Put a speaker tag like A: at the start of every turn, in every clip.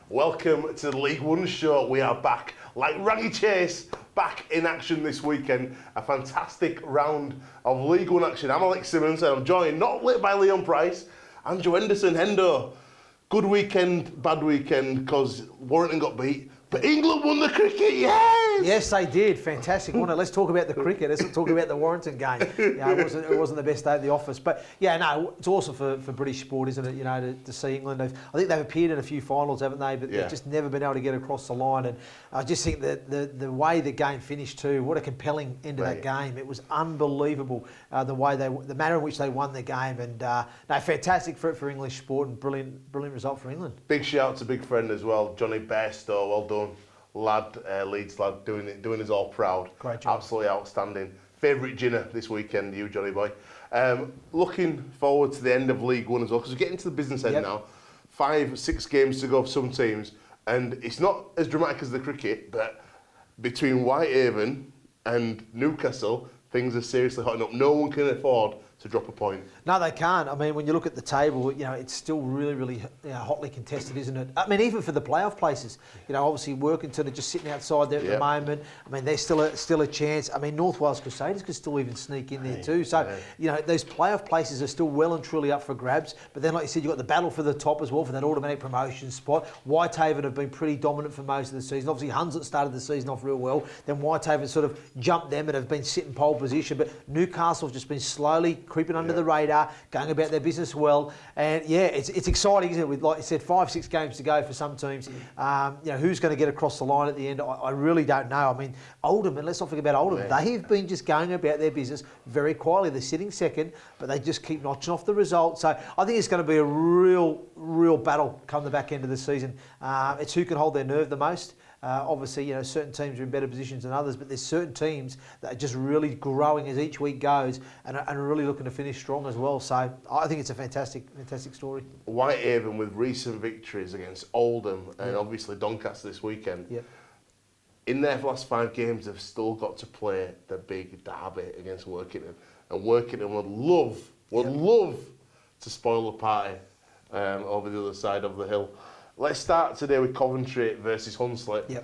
A: Welcome to the League One show. We are back, like Raggy Chase, back in action this weekend. A fantastic round of League One action. I'm Alex Simmons and I'm joined not lit by Leon Price. I'm Joe Henderson. Hendo, good weekend, bad weekend, because Warrington got beat. But England won the cricket, yes!
B: Yes, they did. Fantastic. Let's talk about the cricket. Let's talk about the Warrington game. It wasn't the best day at the office. But, it's awesome for British sport, isn't it, to see England. I think they've appeared in a few finals, haven't they? But they've just never been able to get across the line. And I just think that the way the game finished too, what a compelling end to that game. It was unbelievable, the manner in which they won the game. And, fantastic for English sport and brilliant result for England.
A: Big shout out to big friend as well, Johnny Bairstow. Well done. Lad, Leeds lad, doing us all proud.
B: Great job.
A: Absolutely outstanding. Favourite ginner this weekend, you Johnny boy. Looking forward to the end of League One as well, because we're getting to the business end now. 5-6 games to go for some teams, and it's not as dramatic as the cricket, but between Whitehaven and Newcastle, things are seriously hotting up. No one can afford to drop a point.
B: No, they can't. I mean, when you look at the table, it's still really hotly contested, isn't it? I mean, even for the playoff places, obviously Workington are just sitting outside there at the moment. I mean, there's still a chance. I mean, North Wales Crusaders could still even sneak in there too. So, those playoff places are still well and truly up for grabs. But then, like you said, you've got the battle for the top as well, for that automatic promotion spot. Whitehaven have been pretty dominant for most of the season. Obviously, Hunslet started the season off real well. Then Whitehaven sort of jumped them and have been sitting pole position. But Newcastle have just been slowly creeping under the radar, going about their business well, and it's exciting, isn't it? With, like you said, 5-6 games to go for some teams. Who's going to get across the line at the end? I really don't know. I mean, Oldham, and let's not forget about Oldham. They've been just going about their business very quietly. They're sitting second, but they just keep notching off the results. So I think it's going to be a real battle come the back end of the season. It's who can hold their nerve the most. Obviously, certain teams are in better positions than others, but there's certain teams that are just really growing as each week goes and are really looking to finish strong as well. So I think it's a fantastic story.
A: Whitehaven with recent victories against Oldham and obviously Doncaster this weekend. In their last 5 games, they've still got to play the big derby against Workington. And Workington would love to spoil the party over the other side of the hill. Let's start today with Coventry versus Hunslet.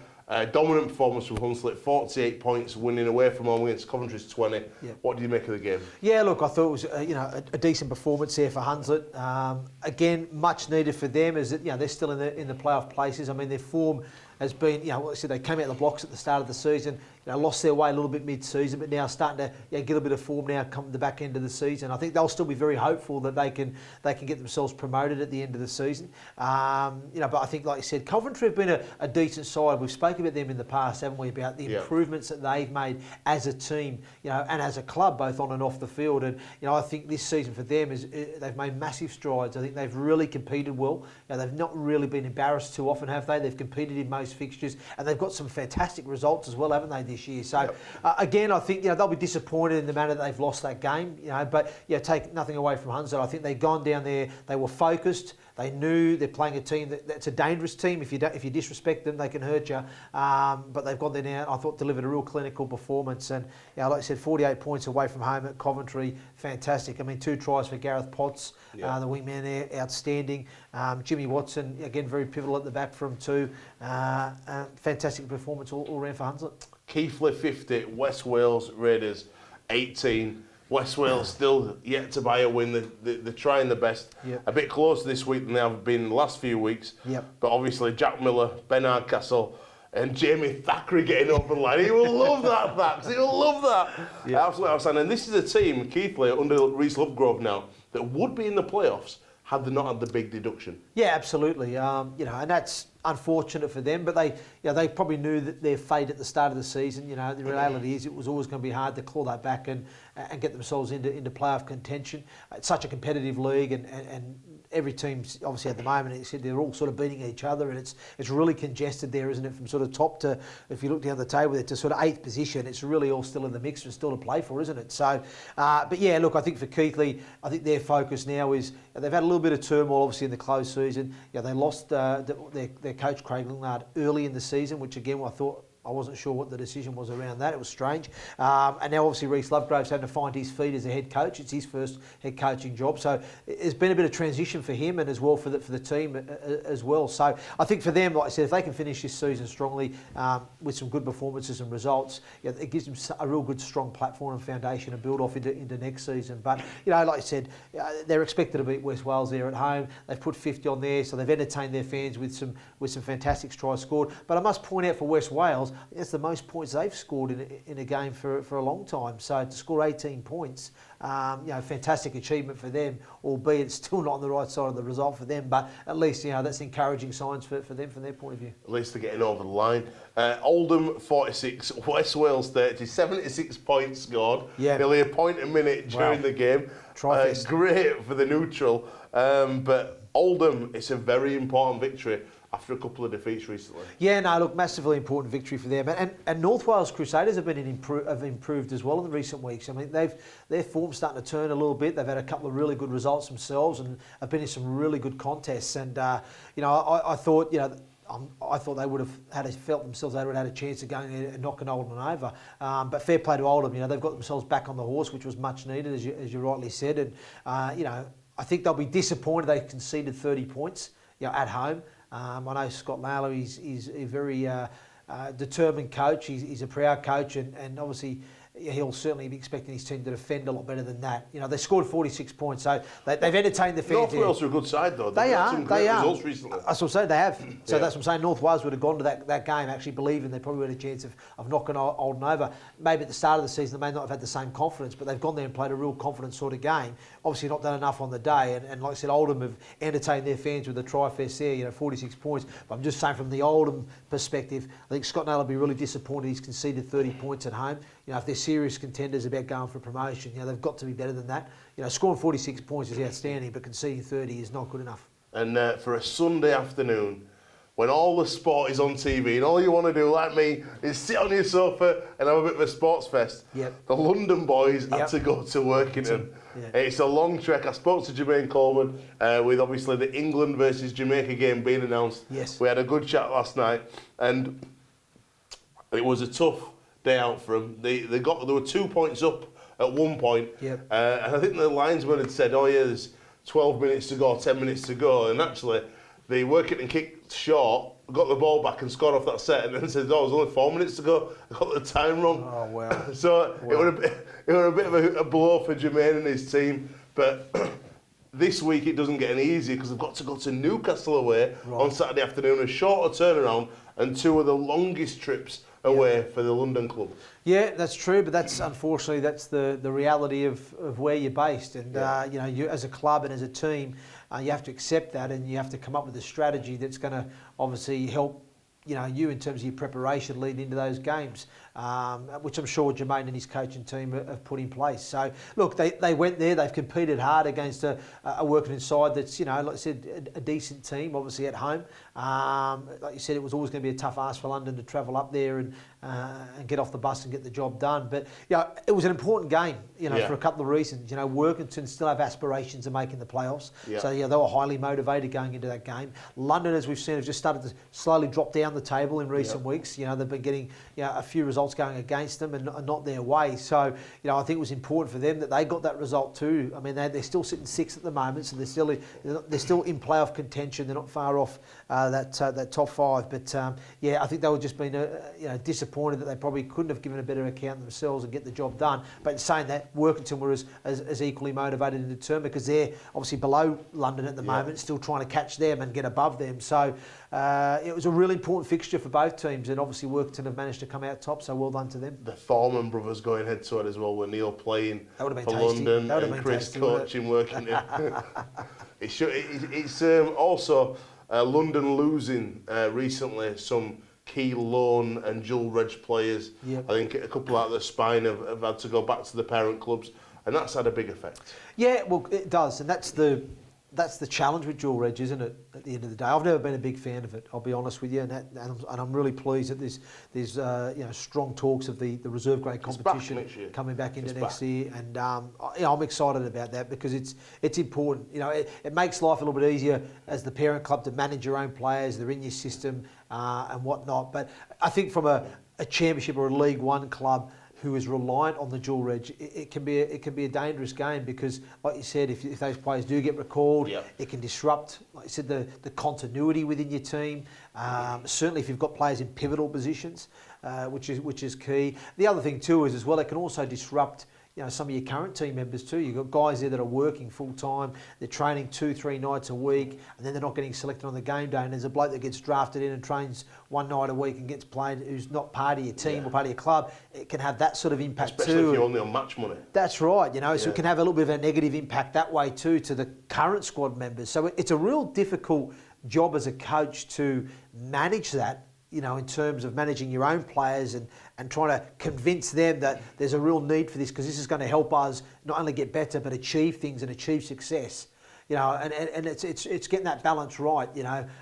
A: Dominant performance from Hunslet, 48 points, winning away from home against Coventry's 20. What do you make of the game?
B: Yeah, look, I thought it was a decent performance here for Hunslet. Again, much needed for them, as they're still in the playoff places. I mean, their form has been, like I said, they came out of the blocks at the start of the season, lost their way a little bit mid-season, but now starting to get a bit of form now come the back end of the season. I think they'll still be very hopeful that they can get themselves promoted at the end of the season. But I think, like you said, Coventry have been a decent side. We've spoken about them in the past, haven't we, about the improvements that they've made as a team, and as a club, both on and off the field. And I think this season for them is they've made massive strides. I think they've really competed well. They've not really been embarrassed too often, have they? They've competed in most fixtures, and they've got some fantastic results as well, haven't they, this year? So again, I think they'll be disappointed in the manner that they've lost that game. But take nothing away from Hunslet. I think they've gone down there. They were focused. They knew they're playing a team that's a dangerous team. If you disrespect them, they can hurt you. But they've gone there now. I thought delivered a real clinical performance. And like I said, 48 points away from home at Coventry, fantastic. I mean, 2 tries for Gareth Potts, the wingman there, outstanding. Jimmy Watson, again, very pivotal at the back from 2. Fantastic performance all round for Hunslet.
A: Keighley 50, West Wales Raiders 18. West Wales still yet to buy a win. They're trying their best. A bit closer this week than they have been in the last few weeks. But obviously Jack Miller, Ben Hardcastle and Jamie Thackeray getting over the line. He will love that, Thax. He will love that. Absolutely outstanding. And this is a team, Keighley, under Reece Lovegrove now, that would be in the playoffs had they not had the big deduction.
B: Yeah, absolutely. And that's unfortunate for them, but they probably knew that their fate at the start of the season. The reality is it was always going to be hard to claw that back and get themselves into playoff contention. It's such a competitive league, and every team's obviously at the moment, it said they're all sort of beating each other, and it's really congested there, isn't it? From sort of top to, if you look down the table there, to sort of 8th position, it's really all still in the mix and still to play for, isn't it? So, but yeah, look, I think for Keighley, I think their focus now is they've had a little bit of turmoil, obviously, in the closed season. They lost their coach Craig Lingard early in the season, which again I thought I wasn't sure what the decision was around that. It was strange. And now obviously Reece Lovegrove's having to find his feet as a head coach. It's his first head coaching job. So it's been a bit of transition for him and as well for the team as well. So I think for them, like I said, if they can finish this season strongly with some good performances and results, it gives them a real good strong platform and foundation to build off into next season. But, like I said, they're expected to beat West Wales there at home. They've put 50 on there, so they've entertained their fans with some fantastic tries scored. But I must point out for West Wales, it's the most points they've scored in a game for a long time. So to score 18 points, fantastic achievement for them, albeit it's still not on the right side of the result for them. But at least, that's encouraging signs for them from their point of view.
A: At least they're getting over the line. Oldham 46, West Wales 30, 76 points scored.
B: Yeah.
A: Nearly a point a minute during the game. Great for the neutral. But Oldham, it's a very important victory after a couple of defeats recently.
B: Yeah, no, look, massively important victory for them. And North Wales Crusaders have improved as well in the recent weeks. I mean, their form's starting to turn a little bit. They've had a couple of really good results themselves and have been in some really good contests. And, I thought, I thought they would have felt themselves they would have had a chance of going there and knocking Oldham over. But fair play to Oldham. They've got themselves back on the horse, which was much needed, as you rightly said. And, I think they'll be disappointed they conceded 30 points at home. I know Scott Naylor, he's a very determined coach. He's a proud coach, and obviously he'll certainly be expecting his team to defend a lot better than that. They scored 46 points, so they've entertained the fans.
A: North Wales are a good side, though.
B: They are.
A: Some great results recently.
B: That's what I'm saying. They have. So that's what I'm saying. North Wales would have gone to that game actually believing they probably had a chance of knocking Oldham over. Maybe at the start of the season they may not have had the same confidence, but they've gone there and played a real confident sort of game. Obviously not done enough on the day, and like I said, Oldham have entertained their fans with the try-fest there, 46 points. But I'm just saying from the Oldham perspective, I think Scott Naylor will be really disappointed he's conceded 30 points at home. If they're serious contenders about going for promotion, they've got to be better than that. Scoring 46 points is outstanding, but conceding 30 is not good enough. And
A: for a Sunday afternoon, when all the sport is on TV and all you want to do, like me, is sit on your sofa and have a bit of a sports fest, the London boys had to go to Workington. It's a long trek. I spoke to Jermaine Coleman with obviously the England versus Jamaica game being announced.
B: Yes.
A: We had a good chat last night, and it was a tough day out for them. They were 2 points up at one point, and I think the linesman had said, there's 12 minutes to go, 10 minutes to go, and actually they Workington kicked short, got the ball back and scored off that set, and then said, there's only 4 minutes to go. I got the time wrong.
B: Oh, wow.
A: So wow. It was a bit of a blow for Jermaine and his team, but this week it doesn't get any easier because they've got to go to Newcastle away on Saturday afternoon, a shorter turnaround, and two of the longest trips away for the London club. Yeah,
B: that's true, but that's unfortunately that's the reality of where you're based, and you as a club and as a team, you have to accept that, and you have to come up with a strategy that's going to obviously help you in terms of your preparation leading into those games, which I'm sure Jermaine and his coaching team have put in place. So look, they went there, they've competed hard against a Workington side that's like I said, a decent team, obviously at home. Like you said, it was always going to be a tough ask for London to travel up there and get off the bus and get the job done. But it was an important game, for a couple of reasons. Workington still have aspirations of making the playoffs, so they were highly motivated going into that game. London, as we've seen, have just started to slowly drop down the table in recent weeks. They've been getting a few results going against them and not their way. So I think it was important for them that they got that result too. I mean, they're still sitting sixth at the moment, so they're still in playoff contention. They're not far off that top five. But I think they were just being disappointed that they probably couldn't have given a better account themselves and get the job done. But in saying that, Workington were as equally motivated and determined because they're obviously below London at the moment, still trying to catch them and get above them. So it was a really important fixture for both teams, and obviously Workington have managed to come out top, so well done to them.
A: The Foreman brothers going head to head as well, with Neil playing for London and Chris coaching Workington. It's also London losing recently some key loan and dual reg players. I think a couple out of the spine have had to go back to the parent clubs, and that's had a big effect.
B: Yeah, well, it does, and that's the that's the challenge with dual reg, isn't it? At the end of the day, I've never been a big fan of it. I'll be honest with you, and I'm really pleased that there's strong talks of the reserve grade competition coming back into next year, and I'm excited about that because it's important. It makes life a little bit easier as the parent club to manage your own players. They're in your system and whatnot. But I think from a championship or a League One club who is reliant on the dual reg, it can be a dangerous game because, like you said, if those players do get recalled, it can disrupt, like you said, the continuity within your team. Certainly, if you've got players in pivotal positions, which is key. The other thing too is as well, it can also disrupt some of your current team members too. You've got guys there that are working full time, they're training 2-3 nights a week, and then they're not getting selected on the game day. And there's a bloke that gets drafted in and trains one night a week and gets played who's not part of your team or part of your club. It can have that sort of impact
A: especially
B: too.
A: Especially if you're only on match money.
B: That's right, so it can have a little bit of a negative impact that way too to the current squad members. So it's a real difficult job as a coach to manage that, in terms of managing your own players and trying to convince them that there's a real need for this because this is going to help us not only get better but achieve things and achieve success. And it's getting that balance right,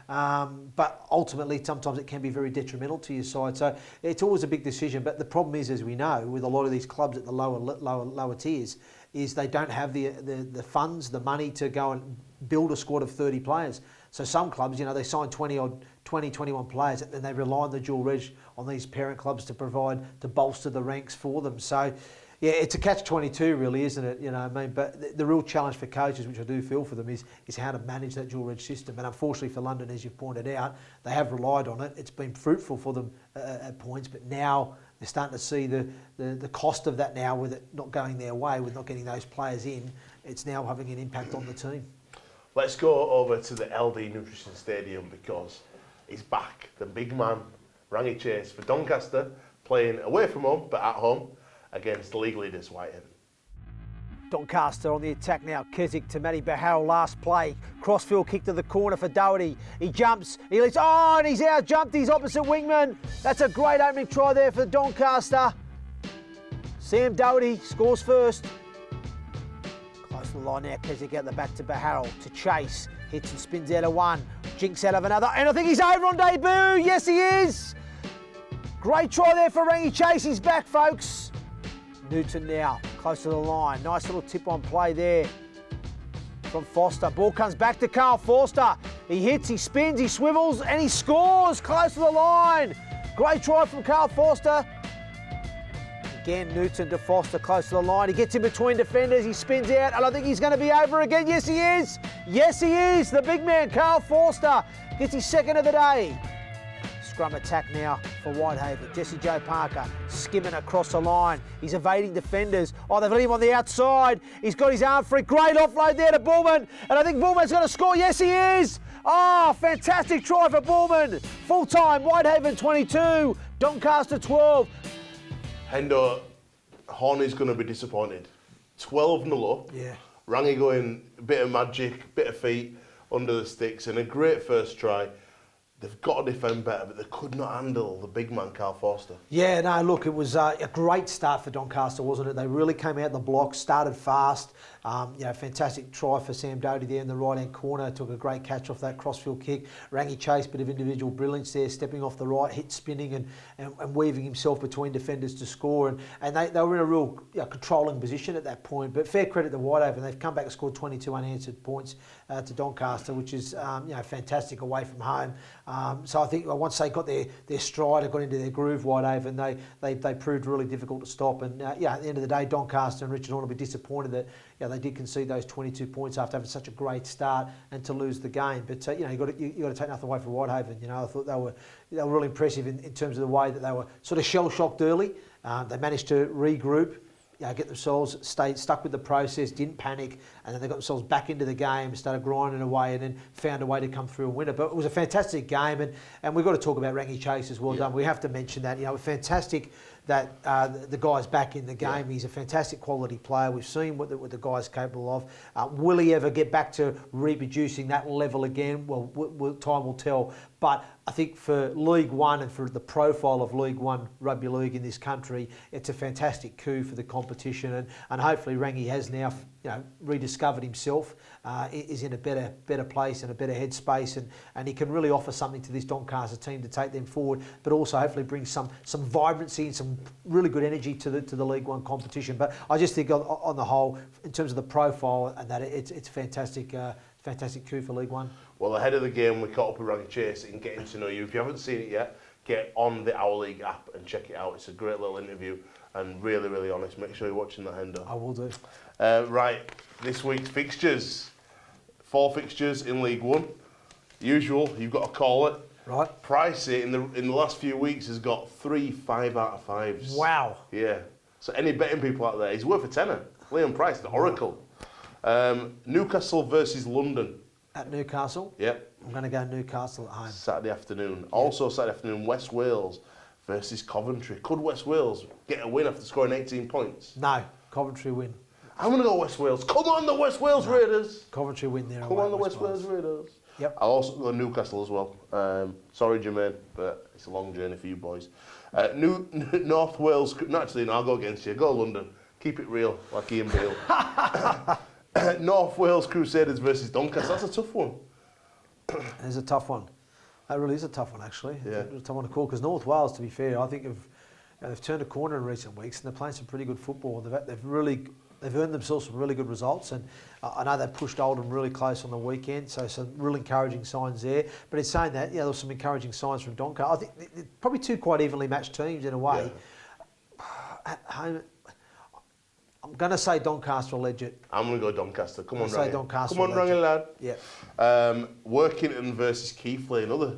B: but ultimately sometimes it can be very detrimental to your side. So it's always a big decision. But the problem is, as we know, with a lot of these clubs at the lower tiers, is they don't have the funds, the money to go and build a squad of 30 players. So some clubs, they sign 21 players and they rely on the dual reg on these parent clubs to bolster the ranks for them. So, yeah, it's a catch-22 really, isn't it? But the real challenge for coaches, which I do feel for them, is how to manage that dual reg system. And unfortunately for London, as you've pointed out, they have relied on it. It's been fruitful for them at points, but now they're starting to see the cost of that now with it not going their way, with not getting those players in. It's now having an impact on the team.
A: Let's go over to the LD Nutrition Stadium because he's back. The big man, Rangi Chase, for Doncaster, playing away from home, but at home, against the league leaders, Whitehaven.
B: Doncaster on the attack now. Keswick to Matty Baharrel, last play. Crossfield kick to the corner for Doherty. He jumps, he leads, and he's out jumped his opposite wingman. That's a great opening try there for Doncaster. Sam Doherty scores first. Close to the line now, Keswick out the back to Baharrel, to Chase. Hits and spins out of one, jinks out of another, and I think he's over on debut. Yes, he is. Great try there for Rangi Chase. He's back, folks. Newton now, close to the line. Nice little tip on play there from Foster. Ball comes back to Carl Forster. He hits, he spins, he swivels, and he scores close to the line. Great try from Carl Forster. Again, Newton to Foster, close to the line. He gets in between defenders, he spins out, and I think he's going to be over again. Yes, he is. Yes, he is. The big man, Carl Forster, gets his second of the day. Scrum attack now for Whitehaven. Jesse Joe Parker skimming across the line. He's evading defenders. Oh, they've let him on the outside. He's got his arm free. Great offload there to Bullman. And I think Bullman's going to score. Yes, he is. Oh, fantastic try for Bullman. Full time, Whitehaven 22, Doncaster 12.
A: Hendo, Horney's going to be disappointed. 12-0 up.
B: Yeah.
A: Rangi going, a bit of magic, bit of feet under the sticks, and a great first try. They've got to defend better, but they could not handle the big man, Carl Forster.
B: Yeah, no, look, it was a great start for Doncaster, wasn't it? They really came out the block, started fast. Fantastic try for Sam Doherty there in the right-hand corner. Took a great catch off that crossfield kick. Rangi Chase, bit of individual brilliance there, stepping off the right, hit spinning and weaving himself between defenders to score. And they were in a real controlling position at that point. But fair credit to Whitehaven. They've come back and scored 22 unanswered points to Doncaster, which is fantastic away from home. So I think once they got their stride and got into their groove, Whitehaven, they proved really difficult to stop. And at the end of the day, Doncaster and Richard Horne will be disappointed that they did concede those 22 points after having such a great start and to lose the game. But you got to take nothing away from Whitehaven. I thought they were really impressive in terms of the way that they were sort of shell shocked early. They managed to regroup. Get themselves stuck with the process, didn't panic, and then they got themselves back into the game, started grinding away, and then found a way to come through and win it. But it was a fantastic game, and we've got to talk about Rangi Chase as well. Done. We have to mention that. Fantastic that the guy's back in the game. Yeah. He's a fantastic quality player. We've seen what the guy's capable of. Will he ever get back to reproducing that level again? Well, time will tell. But I think for League One and for the profile of League One rugby league in this country, it's a fantastic coup for the competition, and hopefully Rangi has now rediscovered himself, is in a better place and a better headspace, and he can really offer something to this Doncaster team to take them forward, but also hopefully bring some vibrancy and some really good energy to the League One competition. But I just think on the whole, in terms of the profile and that, it's fantastic. Fantastic coup for League One.
A: Well, ahead of the game, we caught up with Rangi Chase in Getting to Know You. If you haven't seen it yet, get on the Our League app and check it out. It's a great little interview and really, really honest. Make sure you're watching that, Hendo.
B: I will do.
A: Right, this week's fixtures. 4 fixtures in League One. Usual, you've got to call it.
B: Right.
A: Pricey in the last few weeks has got 3 5 out of 5s.
B: Wow.
A: Yeah. So any betting people out there, he's worth a tenner. Liam Price, the Oracle. Newcastle versus London.
B: At Newcastle?
A: Yep.
B: I'm going to go Newcastle at home.
A: Saturday afternoon. Also Saturday afternoon, West Wales versus Coventry. Could West Wales get a win after scoring 18 points?
B: No, Coventry win.
A: I'm going to go West Wales. Come on, the West Wales Raiders.
B: Coventry win there.
A: Come on, the West Wales Raiders.
B: Yep.
A: I'll also go Newcastle as well. Sorry, Jermaine, but it's a long journey for you boys. North Wales. No, actually, no, I'll go against you. Go London. Keep it real, like Ian Beale. North Wales Crusaders versus Doncaster. That's a tough one.
B: It's a tough one. That really is a tough one, actually.
A: Yeah.
B: It's a tough one to call, because North Wales, to be fair, I think they've turned a corner in recent weeks, and they're playing some pretty good football. They've earned themselves some really good results, and I know they pushed Oldham really close on the weekend, so some real encouraging signs there. But in saying that, there were some encouraging signs from Doncaster. I think they're probably 2 quite evenly matched teams in a way. Yeah. At home, I'm going to say Doncaster will edge it.
A: I'm going to go Doncaster. Come on,
B: Rangi. Doncaster
A: Come on, Rangi, lad.
B: Yeah.
A: Workington versus Keighley, another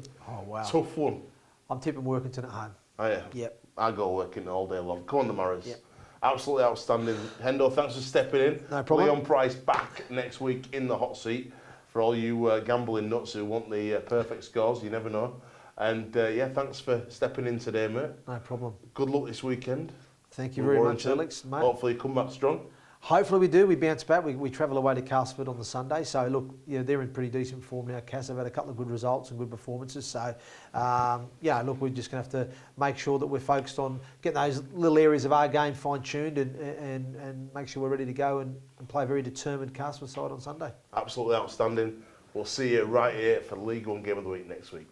A: tough one.
B: I'm tipping Workington at home.
A: Oh, yeah?
B: Yep.
A: I'll go Workington all day long. Come on, the Morris.
B: Yep.
A: Absolutely outstanding. Hendo, thanks for stepping in.
B: No problem.
A: Leon Price back next week in the hot seat for all you gambling nuts who want the perfect scores. You never know. And thanks for stepping in today, mate.
B: No problem.
A: Good luck this weekend.
B: Thank you very much, Alex, mate.
A: Hopefully you come back strong.
B: Hopefully we do. We bounce back. We travel away to Castleford on the Sunday. So, look, they're in pretty decent form now. Cass have had a couple of good results and good performances. So, look, we're just going to have to make sure that we're focused on getting those little areas of our game fine-tuned and make sure we're ready to go and play a very determined Castleford side on Sunday.
A: Absolutely outstanding. We'll see you right here for the League One Game of the Week next week.